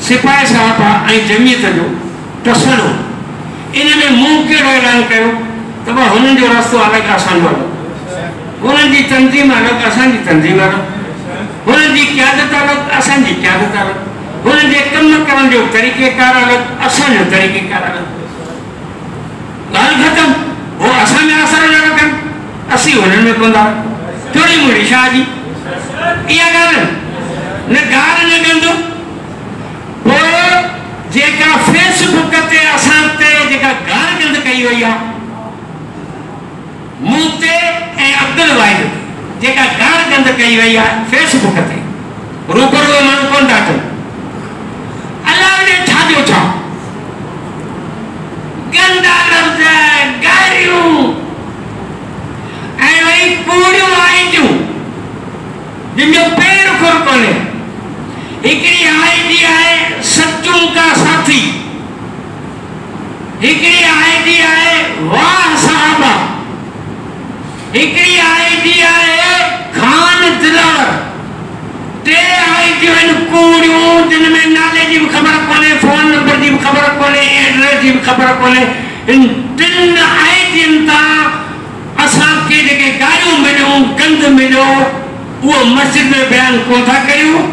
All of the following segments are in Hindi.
सिपाही साहब ऐं जमीयत जो टसणो इन में मूं कहिड़ो ऐलान कयो त भाई हुननि जो रस्तो अलॻि असांजो अलॻि, हुननि जी तंज़ीम अलॻि असांजी तंज़ीम अलॻि, हुननि जी क़यादत अलॻि असांजी क़यादत अलॻि, हुननि जे कम करण जो तरीक़ेकार अलॻि असांजो तरीक़ेकार अलॻि। ॻाल्हि ख़तम। वो असां में असर न रखनि, असीं हुननि में कंदा थोरी मुड़ी छा जी इहा ॻाल्हि न ॻाल्हि न कंदो। पोइ जेका फेसबुक ते असां ते जेका ॻाल्हि गंद कई वई आहे मूं ते ऐं अब्दुल वाहिद जेका ॻाल्हि गंद कई वई आहे फेसबुक ते रूबरू माण्हू कोन था कनि। अलाह ने छा जो छा गंदा लफ़्ज़ गारियूं ऐं वरी कूड़ियूं आइडियूं जिनजो पेर खुर कोन्हे। हिकिड़ी आईडी आहे सच्चों का साथी, हिकिड़ी आईडी आहे वाह साहबा, हिकिड़ी आईडी आहे खान दिलावर, टे आईडियूं आहिनि कूड़ियूं जिन में नाले जी बि ख़बर कोन्हे, फोन नंबर जी बि ख़बर कोन्हे, एड्रेस जी बि ख़बर कोन्हे। इन टिनि आईडियुनि तां असांखे जेके गारियूं मिलियूं गंद मिलियो उहो मस्जिद में बयानु कोन था करियूं।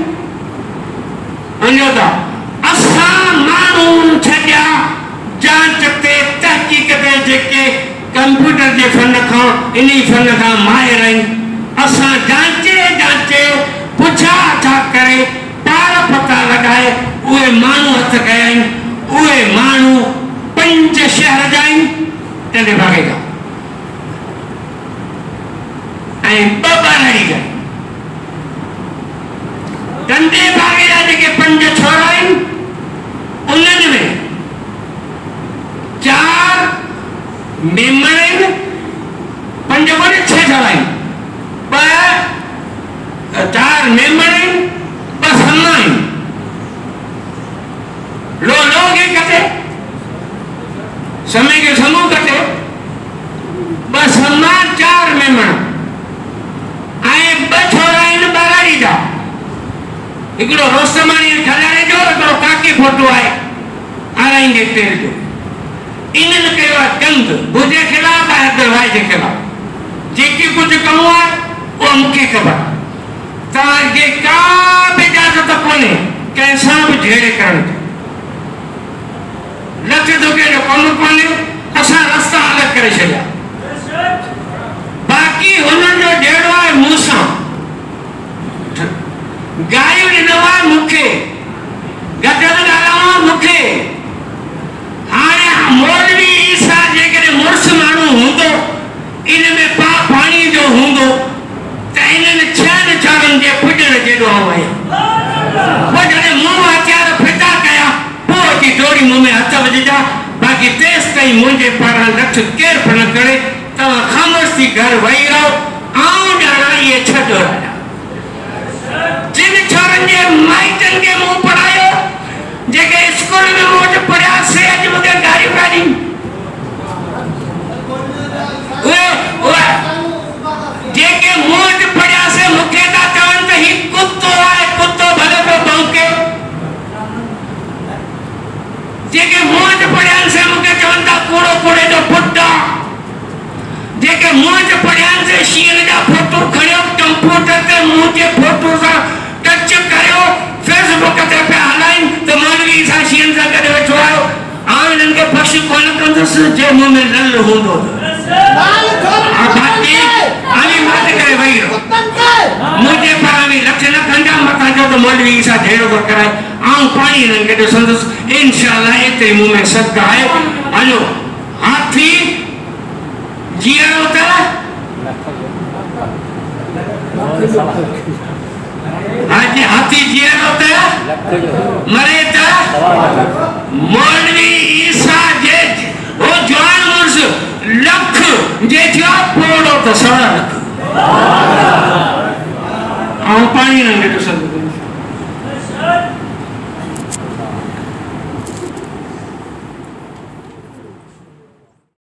असां माण्हू छॾिया जांच ते तहक़ीक़ ते जेके कंप्यूटर जे फन खां इन फन खां माहिर आहिनि, असां जांचे पुछा छा करे पार पता लॻाए उहे माण्हू हथ कया आहिनि। उहे माण्हू 5 शहर जा आहिनि टंडे भागे जा ऐं 2 बाराड़ी जा। टंडे भागे जा जेके 5 छोरा आहिनि उन्हनि में 4 मेंबर आहिनि, 5 कोन्हे 6 छोरा आहिनि, 4 मेंबर आहिनि, 2 सन्ना आहिनि। लो खे कटे समय के समूह कटे 2 सन्ना 4 मेंबर ऐं 2 छोरा आहिनि बाराड़ी जा। हिकिड़ो रोस्तमानी खलाणे जो, हिकिड़ो काके फोटो आहे आराईंदे तेल जो। इन्हनि कयो आहे गंद मुंहिंजे ख़िलाफ़ आहे अब्दुल वाहिद जे ख़िलाफ़। जेकी कुझु कमो आहे उहो मूंखे ख़बर। तव्हांखे का बि इजाज़त कोन्हे कंहिंसां बि झेड़े करण जी। लच धोखे जो कमु कोन्हे, असां रस्ता अलॻि करे छॾिया। बाक़ी हुननि जो जहिड़ो आहे मूंसां गायूं ॾिनो आहे मूंखे, गदल ॻाल्हायो मूंखे। हाणे मौलवी ईसा जेकॾहिं मुड़ुस माण्हू हूंदो इन में पाणी जो हूंदो त इन्हनि 6 छोरनि जे पुॼण जेॾो आहियां। पोइ जॾहिं मूं हथियार फिटा कया पोइ अची डोरी मुंहुं में हथ विझजा। बाक़ी तेसि ताईं मुंहिंजे पारां लठ केरु बि न करे। तव्हां ख़ामोश थी घर वेही रहो। आऊं ॼाणा इहे 6 छोरा जिन छोरनि जे माइटनि खे मूं पढ़ायो, जेके स्कूल में मूं वटि पढ़िया से अॼु मूंखे गारियूं गाॾियूं। जेके मूं वटि पढ़िया से मूंखे था चवनि त ही कुतो आहे, कुतो भले पियो भौंके। जेके मूं वटि पढ़िया से मूंखे चवनि था कूड़ो कूड़े जो पुटु आहे। जेके मूं वटि पढ़िया से शीर जा फोटो खणियो कंप्यूटर ते मुंहिंजे फोटो सां टच करियो फेसबुक ते पिया हलाइनि त मौलवी सां शीर सां गॾु वेठो आहियो। आउं हिननि खे बख़्श कोन कंदुसि जे मूं में नल हूंदो। मुझे पारा भी लक्ष्य न खंडा मता जो तो मौलवी सा ढेरो तो कराए आऊं पानी रंग के संदस इंशाल्लाह इते मुंह में सदका है। हलो हाथी जिया होता आज हाथी जिया होता मरे था मौलवी ईसा जे वो जवान मुर्स लख जे थियो पोड़ो तो सड़ा लख आऊं पानी रंग के संदस